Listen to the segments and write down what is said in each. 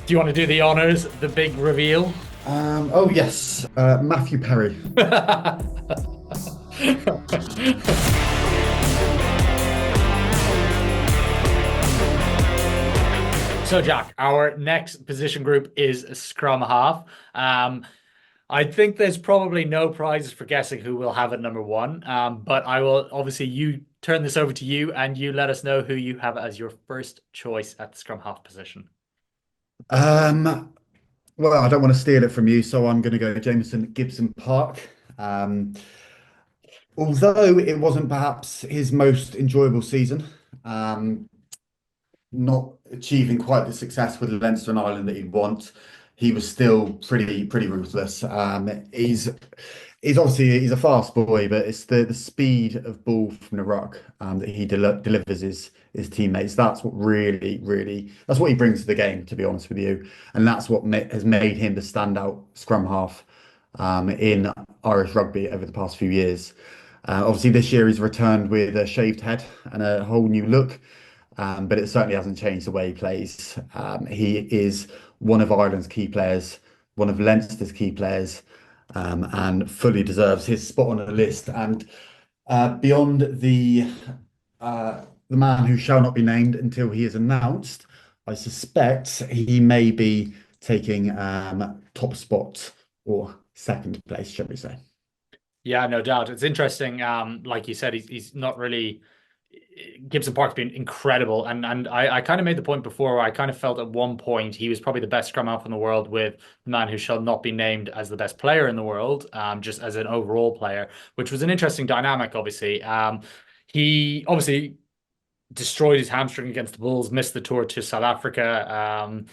Do you want to do the honors, the big reveal? Oh yes, Matthew Perry. So, Jack, our next position group is scrum half. I think there's probably no prizes for guessing who will have at number one. But I will obviously you turn this over to you and you let us know who you have as your first choice at the scrum half position. Um, well, I don't want to steal it from you, so I'm going to go Jameson Gibson-Park. Um, Although it wasn't perhaps his most enjoyable season, um, not achieving quite the success with Leinster and Ireland that he'd want, he was still pretty ruthless. He's obviously he's a fast boy, but it's the speed of ball from the ruck that he delivers his teammates. That's what really that's what he brings to the game, to be honest with you, and that's what has made him the standout scrum half in Irish rugby over the past few years. Obviously, this year he's returned with a shaved head and a whole new look. But it certainly hasn't changed the way he plays. He is one of Ireland's key players, one of Leinster's key players, and fully deserves his spot on the list. And beyond the man who shall not be named until he is announced, I suspect he may be taking top spot or second place, shall we say? Yeah, no doubt. It's interesting. Like you said, he's not really. Gibson-Park's been incredible, and I kind of made the point before where I kind of felt at one point he was probably the best scrum half in the world, with the man who shall not be named as the best player in the world, just as an overall player, which was an interesting dynamic. Obviously, he obviously destroyed his hamstring against the Bulls, missed the tour to South Africa.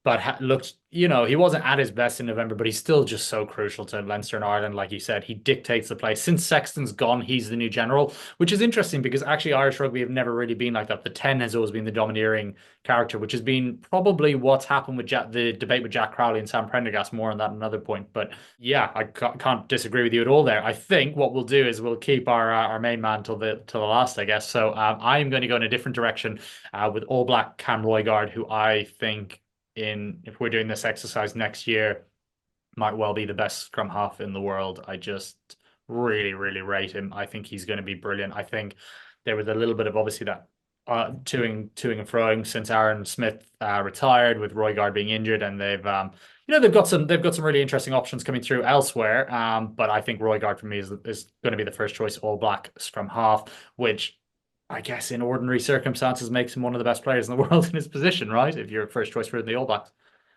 But looked, he wasn't at his best in November, but he's still just so crucial to Leinster and Ireland. Like you said, he dictates the play. Since Sexton's gone, he's the new general, which is interesting because actually Irish rugby have never really been like that. The 10 has always been the domineering character, which has been probably what's happened with the debate with Jack Crowley and Sam Prendergast. More on that another point. But yeah, I can't disagree with you at all there. I think what we'll do is we'll keep our main man till the last, I guess. So I am going to go in a different direction with All Black Cam Roigard, who I think if we're doing this exercise next year, might well be the best scrum half in the world. I just really rate him. I think he's going to be brilliant. I think there was a little bit of obviously that toing and froing since Aaron Smith retired, with Roigard being injured, and they've got some really interesting options coming through elsewhere. But I think Roigard for me is going to be the first choice All Black scrum half, which I guess in ordinary circumstances makes him one of the best players in the world in his position, right? If you're first choice for the All Blacks.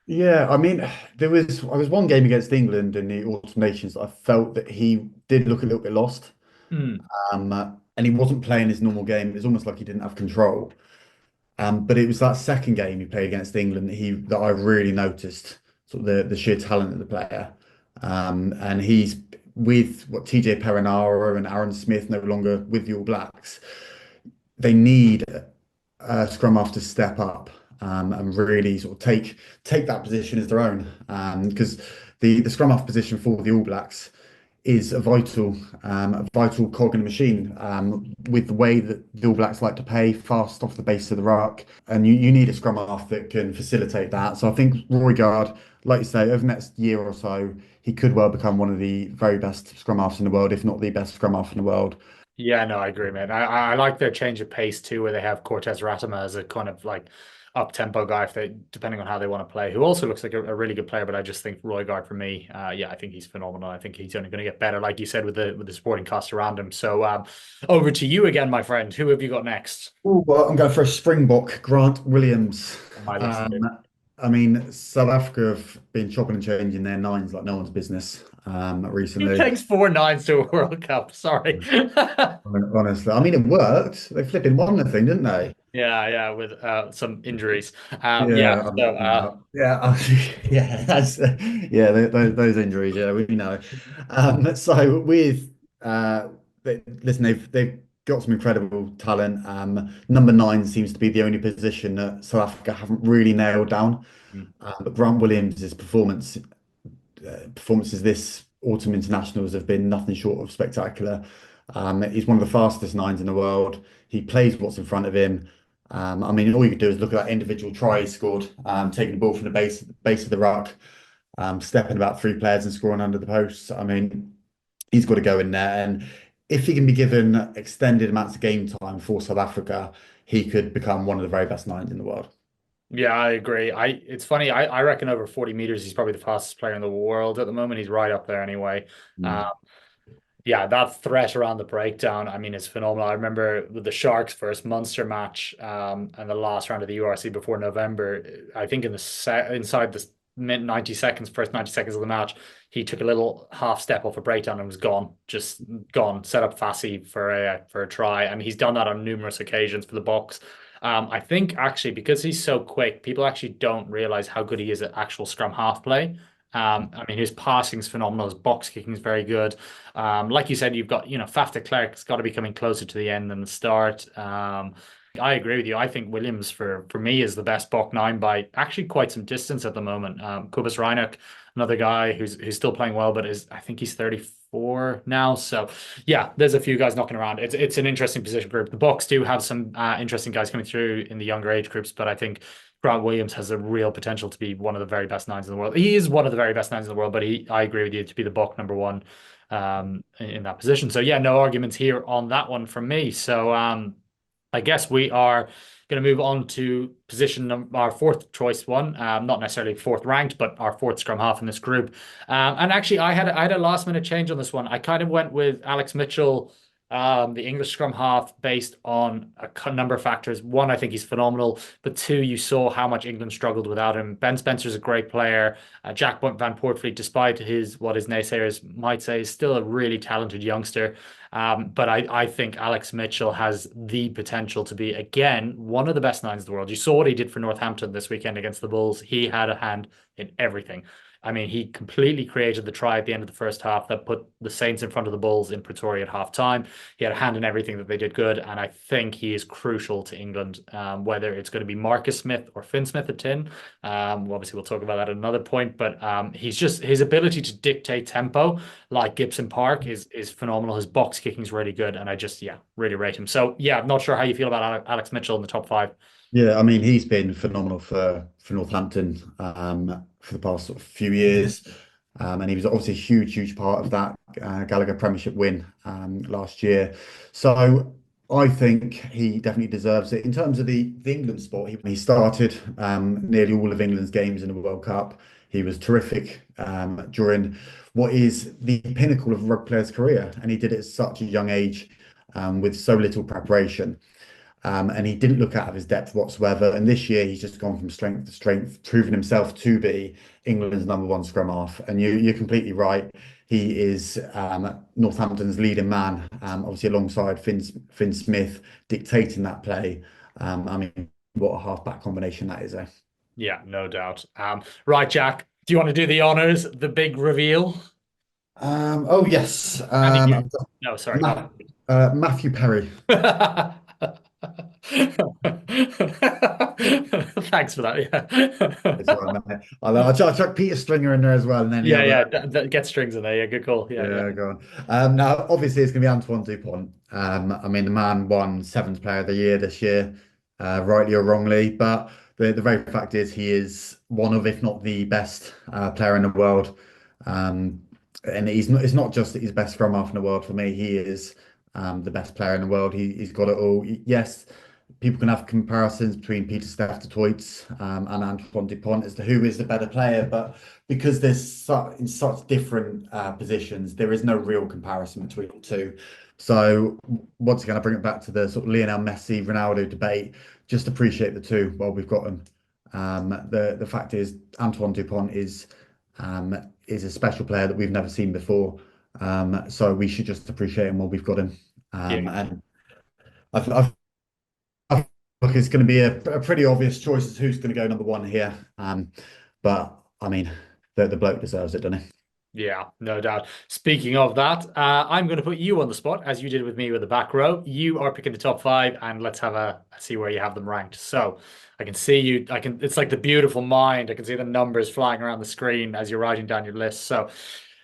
Yeah, I mean, I was one game against England in the Autumn Nations that I felt that he did look a little bit lost. Hmm. And he wasn't playing his normal game. It was almost like he didn't have control. But it was that second game he played against England that I really noticed sort of the sheer talent of the player. And he's with what TJ Perenara and Aaron Smith no longer with the All Blacks. They need a scrum half to step up and really sort of take that position as their own. Because the scrum half position for the All Blacks is a vital cog in the machine, with the way that the All Blacks like to play fast off the base of the ruck, and you need a scrum half that can facilitate that. So I think Roigard, like you say, over the next year or so, he could well become one of the very best scrum halves in the world, if not the best scrum half in the world. Yeah, no, I agree, man. I like their change of pace too, where they have Cortez Ratama as a kind of like up tempo guy, if they depending on how they want to play, who also looks like a really good player. But I just think Roigard for me, yeah, I think he's phenomenal. I think he's only going to get better, like you said, with the supporting cast around him. So over to you again, my friend. Who have you got next Oh, well, I'm going for a Springbok, Grant Williams. on my list? Um, I mean, South Africa have been chopping and changing their nines like no one's business He recently. takes 4 nines to a World Cup. Sorry. Honestly, I mean, it worked. They flipping won the thing, didn't they? Yeah, yeah, with some injuries. Yeah, Yeah, so yeah, yeah. Yeah, those injuries. Yeah, we know. So with listen, they've got some incredible talent. Number nine seems to be the only position that South Africa haven't really nailed down. But Grant Williams' performances this autumn internationals have been nothing short of spectacular. He's one of the fastest nines in the world. He plays what's in front of him. I mean, all you could do is look at that individual try he scored, taking the ball from the base of the ruck, stepping about three players and scoring under the posts. I mean, he's got to go in there. And if he can be given extended amounts of game time for South Africa, he could become one of the very best nines in the world. Yeah, I agree. It's funny. I reckon over 40 meters, he's probably the fastest player in the world at the moment. He's right up there anyway. Mm. Yeah, that threat around the breakdown, I mean, it's phenomenal. I remember with the Sharks' first Munster match, and the last round of the URC before November. I think in the set inside the mid 90 seconds, first 90 seconds of the match, he took a little half step off a breakdown and was gone, just gone. Set up Fassi for a try, and he's done that on numerous occasions for the Bucks. I think actually because he's so quick, people actually don't realize how good he is at actual scrum half play. I mean, his passing's phenomenal. His box kicking is very good. Like you said, you've got, Faf de Klerk's got to be coming closer to the end than the start. I agree with you. I think Williams, for me, is the best Bok 9 by actually quite some distance at the moment. Kubus Reinach, another guy who's still playing well, but I think he's 34 now. So yeah, there's a few guys knocking around. It's an interesting position group. The Bucks do have some interesting guys coming through in the younger age groups, but I think Grant Williams has a real potential to be one of the very best nines in the world. He is one of the very best nines in the world, but I agree with you, to be the Buck number one in that position. So yeah, no arguments here on that one from me. So I guess we are going to move on to our fourth choice one. Not necessarily fourth ranked, but our fourth scrum half in this group. And actually, I had a last minute change on this one. I kind of went with Alex Mitchell, the English scrum half, based on a number of factors. One, I think he's phenomenal, but two, you saw how much England struggled without him. Ben Spencer's a great player. Jack Van Poortvliet, despite what his naysayers might say, is still a really talented youngster. But I think Alex Mitchell has the potential to be, again, one of the best nines in the world. You saw what he did for Northampton this weekend against the Bulls. He had a hand in everything. I mean, he completely created the try at the end of the first half that put the Saints in front of the Bulls in Pretoria at half time. He had a hand in everything that they did good, and I think he is crucial to England, whether it's going to be Marcus Smith or Finn Smith at 10. Obviously, we'll talk about that at another point, but he's just, his ability to dictate tempo, like Gibson-Park, is phenomenal. His box kicking is really good, and I just, yeah, really rate him. So, yeah, I'm not sure how you feel about Alex Mitchell in the top five. Yeah, I mean, he's been phenomenal for Northampton for the past sort of few years. And he was obviously a huge part of that Gallagher Premiership win last year. So I think he definitely deserves it. In terms of the England spot, he started nearly all of England's games in the World Cup. He was terrific during what is the pinnacle of a rugby player's career, and he did it at such a young age with so little preparation. And he didn't look out of his depth whatsoever. And this year, he's just gone from strength to strength, proving himself to be England's number one scrum half. And you're completely right. He is Northampton's leading man, obviously alongside Finn Smith, dictating that play. I mean, what a half-back combination that is, eh? Yeah, no doubt. Right, Jack, do you want to do the honors, the big reveal? Oh yes, Andy, no, sorry, not. Matthew Perry. Thanks for that. It's all Yeah. right, mate. I'll chuck Peter Stringer in there as well, and any Yeah, other. yeah. Get strings in there. Yeah, good call. Yeah, yeah. Yeah, go on. Now, obviously, it's going to be Antoine Dupont. I mean, the man won seventh player of the year this year, rightly or wrongly. But the very fact is, he is one of, if not the best player in the world. And it's not just that he's best scrum half in the world for me. He is the best player in the world. He's got it all. Yes, people can have comparisons between Peter Steph du Toit and Antoine Dupont as to who is the better player, but because in such different positions, there is no real comparison between the two. So once again, I bring it back to the sort of Lionel Messi, Ronaldo debate. Just appreciate the two while we've got them. The fact is, Antoine Dupont is a special player that we've never seen before. So we should just appreciate him while we've got him. Yeah. And I look, it's going to be a pretty obvious choice as who's going to go number one here. But I mean, the bloke deserves it, doesn't he? Yeah, no doubt. Speaking of that, I'm going to put you on the spot as you did with me with the back row. You are picking the top five, and let's have a see where you have them ranked. So I can see you. It's like the beautiful mind. I can see the numbers flying around the screen as you're writing down your list. So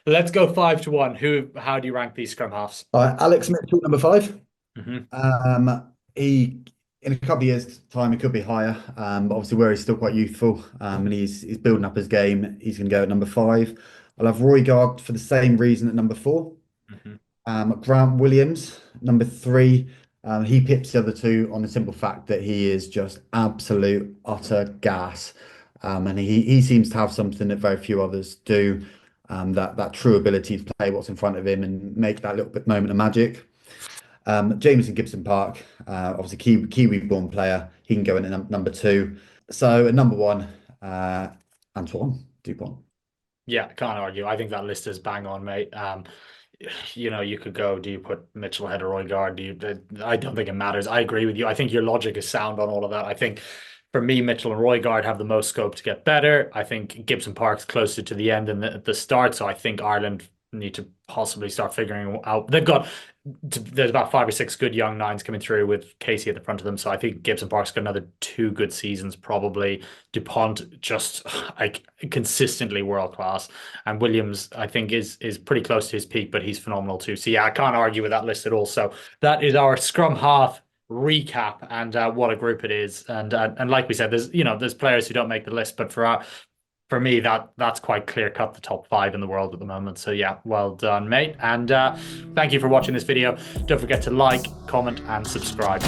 let's go 5-1. How do you rank these scrum halves? All right, Alex Mitchell, number five. Hmm. He in a couple of years' time, it could be higher. But obviously, where he's still quite youthful, and he's building up his game, he's going to go at number five. I'll have Roy Gard for the same reason at number four. Mhm. Grant Williams, number three. He pips the other two on the simple fact that he is just absolute utter gas. And he seems to have something that very few others do. That true ability to play what's in front of him and make that little bit moment of magic. Jameson Gibson-Park, obviously Kiwi-born player. He can go in at number two. So at number one, Antoine Dupont. Yeah, can't argue. I think that list is bang on, mate. You could go, do you put Mitchell ahead of Roy Gard? I don't think it matters. I agree with you. I think your logic is sound on all of that. I think for me, Mitchell and Roy Gard have the most scope to get better. I think Gibson-Park's closer to the end than the start. So I think Ireland need to possibly start figuring out. There's about five or six good young nines coming through with Casey at the front of them. So I think Gibson-Park's got another two good seasons, probably. DuPont just like consistently world class. And Williams, I think, is pretty close to his peak, but he's phenomenal too. So yeah, I can't argue with that list at all. So that is our scrum half recap, and what a group it is. And like we said, there's players who don't make the list, but for me, that's quite clear cut the top five in the world at the moment. So yeah, well done, mate. And thank you for watching this video. Don't forget to like, comment, and subscribe.